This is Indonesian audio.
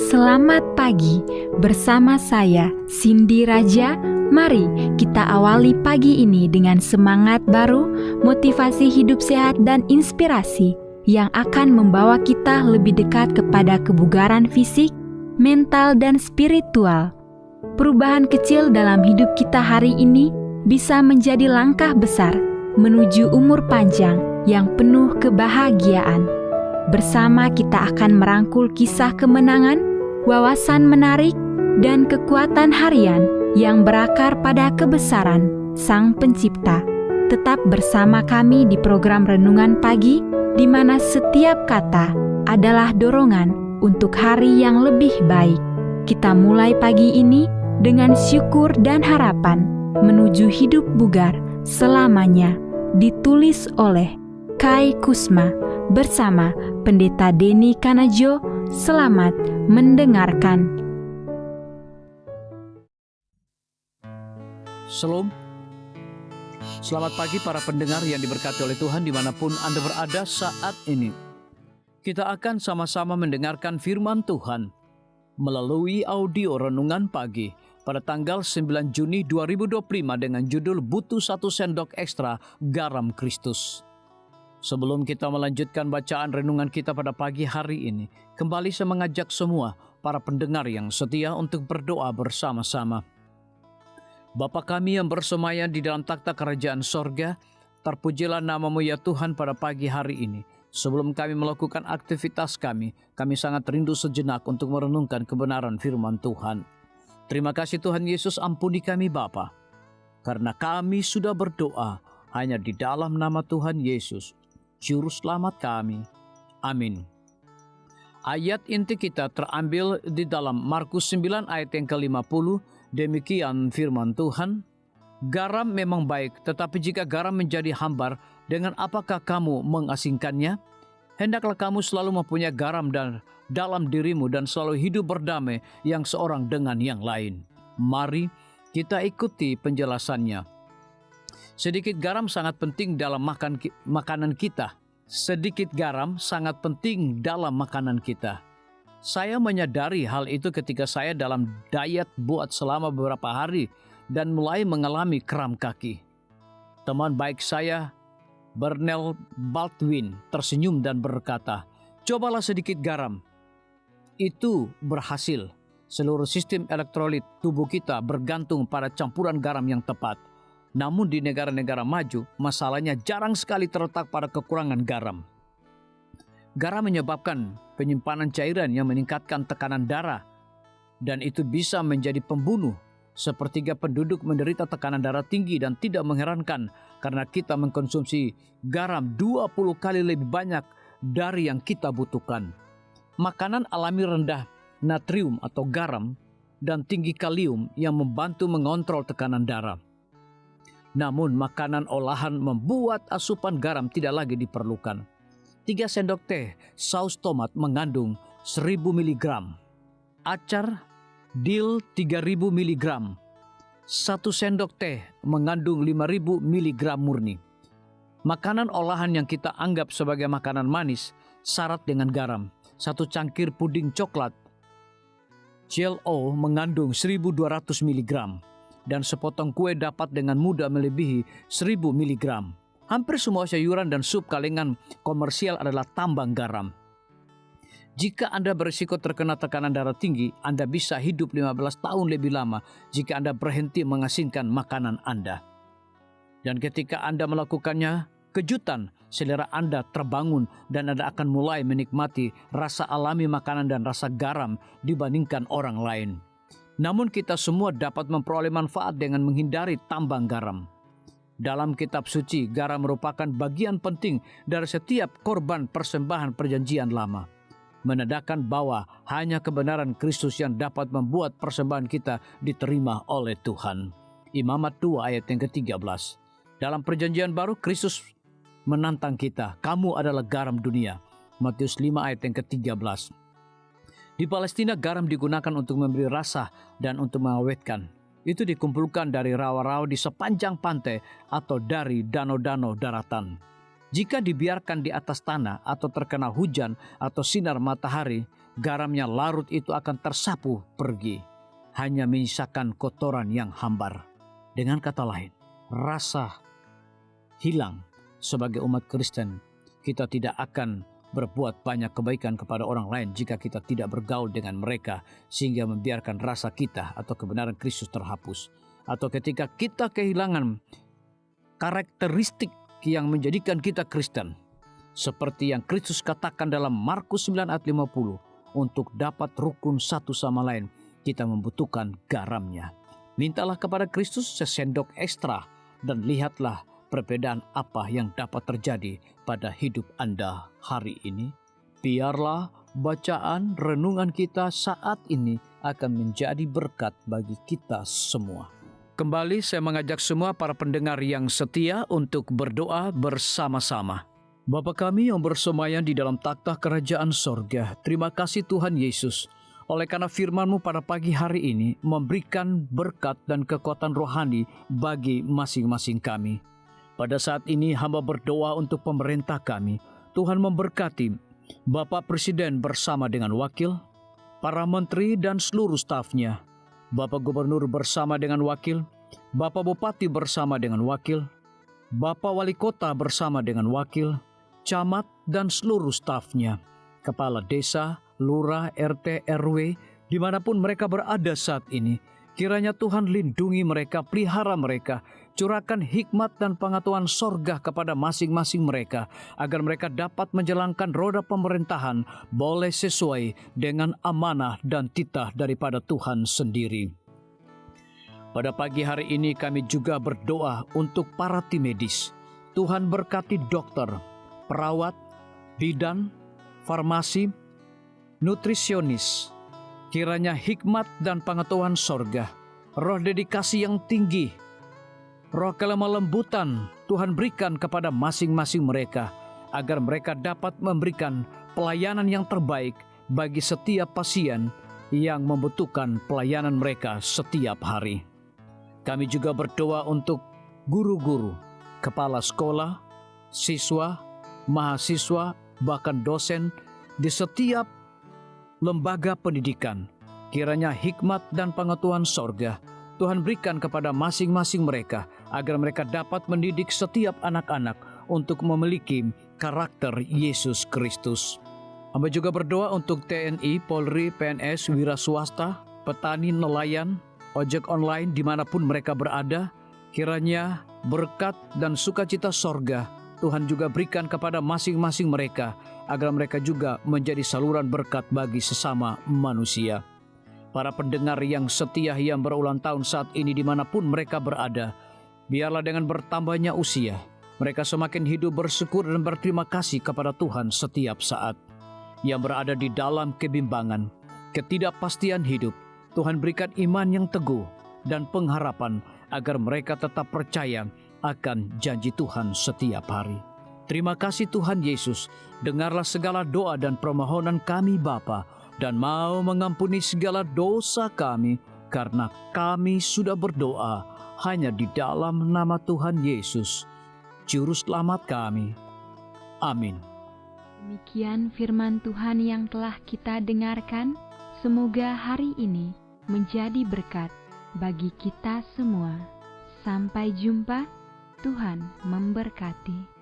Selamat pagi, bersama saya Cindy Raja. Mari kita awali pagi ini dengan semangat baru, motivasi hidup sehat dan inspirasi yang akan membawa kita lebih dekat kepada kebugaran fisik, mental dan spiritual. Perubahan kecil dalam hidup kita hari ini bisa menjadi langkah besar menuju umur panjang yang penuh kebahagiaan. Bersama kita akan merangkul kisah kemenangan, wawasan menarik, dan kekuatan harian yang berakar pada kebesaran Sang Pencipta. Tetap bersama kami di program Renungan Pagi, di mana setiap kata adalah dorongan untuk hari yang lebih baik. Kita mulai pagi ini dengan syukur dan harapan menuju hidup bugar selamanya. Ditulis oleh Kai Kusma bersama Pendeta Denny Kanajo. Selamat mendengarkan. Shalom. Selamat pagi para pendengar yang diberkati oleh Tuhan dimanapun Anda berada saat ini. Kita akan sama-sama mendengarkan firman Tuhan melalui audio Renungan Pagi pada tanggal 9 Juni 2025 dengan judul Butuh Satu Sendok Ekstra Garam Kristus. Sebelum kita melanjutkan bacaan renungan kita pada pagi hari ini, kembali saya mengajak semua para pendengar yang setia untuk berdoa bersama-sama. Bapa kami yang bersemayam di dalam takhta kerajaan sorga, terpujilah nama-Mu ya Tuhan pada pagi hari ini. Sebelum kami melakukan aktivitas kami sangat rindu sejenak untuk merenungkan kebenaran firman Tuhan. Terima kasih Tuhan Yesus, ampuni kami Bapa, karena kami sudah berdoa hanya di dalam nama Tuhan Yesus, Juru Selamat kami. Amin. Ayat inti kita terambil di dalam Markus 9 ayat yang ke-50. Demikian firman Tuhan, garam memang baik, tetapi jika garam menjadi hambar, dengan apakah kamu mengasingkannya? Hendaklah kamu selalu mempunyai garam dalam dirimu dan selalu hidup berdamai yang seorang dengan yang lain. Mari kita ikuti penjelasannya. Sedikit garam sangat penting dalam makanan kita. Sedikit garam sangat penting dalam makanan kita. Saya menyadari hal itu ketika saya dalam diet buat selama beberapa hari dan mulai mengalami kram kaki. Teman baik saya, Bernel Baldwin, tersenyum dan berkata, "Cobalah sedikit garam." Itu berhasil. Seluruh sistem elektrolit tubuh kita bergantung pada campuran garam yang tepat. Namun di negara-negara maju, masalahnya jarang sekali terletak pada kekurangan garam. Garam menyebabkan penyimpanan cairan yang meningkatkan tekanan darah, dan itu bisa menjadi pembunuh. Sepertiga penduduk menderita tekanan darah tinggi dan tidak mengherankan karena kita mengkonsumsi garam 20 kali lebih banyak dari yang kita butuhkan. Makanan alami rendah natrium atau garam dan tinggi kalium yang membantu mengontrol tekanan darah. Namun makanan olahan membuat asupan garam tidak lagi diperlukan. 3 sendok teh saus tomat mengandung 1000 mg. Acar dill 3000 mg. 1 sendok teh mengandung 5000 mg murni. Makanan olahan yang kita anggap sebagai makanan manis syarat dengan garam. 1 cangkir puding coklat Jell-O mengandung 1200 mg. Dan sepotong kue dapat dengan mudah melebihi 1000 mg. Hampir semua sayuran dan sup kalengan komersial adalah tambang garam. Jika Anda berisiko terkena tekanan darah tinggi, Anda bisa hidup 15 tahun lebih lama jika Anda berhenti mengasingkan makanan Anda. Dan ketika Anda melakukannya, kejutan, selera Anda terbangun dan Anda akan mulai menikmati rasa alami makanan dan rasa garam dibandingkan orang lain. Namun kita semua dapat memperoleh manfaat dengan menghindari tambang garam. Dalam kitab suci, garam merupakan bagian penting dari setiap korban persembahan perjanjian lama. Menandakan bahwa hanya kebenaran Kristus yang dapat membuat persembahan kita diterima oleh Tuhan. Imamat 2 ayat yang ke-13. Dalam perjanjian baru, Kristus menantang kita, "Kamu adalah garam dunia." Matius 5 ayat yang ke-13. Di Palestina, garam digunakan untuk memberi rasa dan untuk mengawetkan. Itu dikumpulkan dari rawa-rawa di sepanjang pantai atau dari danau-danau daratan. Jika dibiarkan di atas tanah atau terkena hujan atau sinar matahari, garamnya larut itu akan tersapu pergi, hanya menyisakan kotoran yang hambar. Dengan kata lain, rasa hilang. Sebagai umat Kristen, kita tidak akan berbuat banyak kebaikan kepada orang lain jika kita tidak bergaul dengan mereka sehingga membiarkan rasa kita atau kebenaran Kristus terhapus. Atau ketika kita kehilangan karakteristik yang menjadikan kita Kristen, seperti yang Kristus katakan dalam Markus 9 ayat 50, untuk dapat rukun satu sama lain, kita membutuhkan garamnya. Mintalah kepada Kristus sesendok ekstra dan lihatlah perbedaan apa yang dapat terjadi pada hidup Anda hari ini. Biarlah bacaan renungan kita saat ini akan menjadi berkat bagi kita semua. Kembali saya mengajak semua para pendengar yang setia untuk berdoa bersama-sama. Bapa kami yang bersemayam di dalam takhta kerajaan sorga, terima kasih Tuhan Yesus, oleh karena firman-Mu pada pagi hari ini memberikan berkat dan kekuatan rohani bagi masing-masing kami. Pada saat ini hamba berdoa untuk pemerintah kami. Tuhan memberkati Bapak Presiden bersama dengan wakil, para menteri dan seluruh stafnya, Bapak Gubernur bersama dengan wakil, Bapak Bupati bersama dengan wakil, Bapak Wali Kota bersama dengan wakil, camat dan seluruh stafnya, kepala desa, lurah, RT, RW, dimanapun mereka berada saat ini. Kiranya Tuhan lindungi mereka, pelihara mereka, curahkan hikmat dan pengetahuan sorga kepada masing-masing mereka, agar mereka dapat menjalankan roda pemerintahan boleh sesuai dengan amanah dan titah daripada Tuhan sendiri. Pada pagi hari ini kami juga berdoa untuk para tim medis. Tuhan berkati dokter, perawat, bidan, farmasi, nutrisionis. Kiranya hikmat dan pengetahuan sorga, roh dedikasi yang tinggi, roh kelemah lembutan Tuhan berikan kepada masing-masing mereka, agar mereka dapat memberikan pelayanan yang terbaik bagi setiap pasien yang membutuhkan pelayanan mereka setiap hari. Kami juga berdoa untuk guru-guru, kepala sekolah, siswa, mahasiswa, bahkan dosen di setiap lembaga pendidikan. Kiranya hikmat dan pengetahuan sorga Tuhan berikan kepada masing-masing mereka, agar mereka dapat mendidik setiap anak-anak untuk memiliki karakter Yesus Kristus. Hamba juga berdoa untuk TNI, Polri, PNS, wira swasta, petani, nelayan, ojek online dimanapun mereka berada. Kiranya berkat dan sukacita sorga Tuhan juga berikan kepada masing-masing mereka, agar mereka juga menjadi saluran berkat bagi sesama manusia. Para pendengar yang setia yang berulang tahun saat ini dimanapun mereka berada, biarlah dengan bertambahnya usia, mereka semakin hidup bersyukur dan berterima kasih kepada Tuhan setiap saat. Yang berada di dalam kebimbangan, ketidakpastian hidup, Tuhan berikan iman yang teguh dan pengharapan, agar mereka tetap percaya akan janji Tuhan setiap hari. Terima kasih Tuhan Yesus, dengarlah segala doa dan permohonan kami Bapa, dan mau mengampuni segala dosa kami, karena kami sudah berdoa hanya di dalam nama Tuhan Yesus, Juru Selamat kami. Amin. Demikian firman Tuhan yang telah kita dengarkan. Semoga hari ini menjadi berkat bagi kita semua. Sampai jumpa, Tuhan memberkati.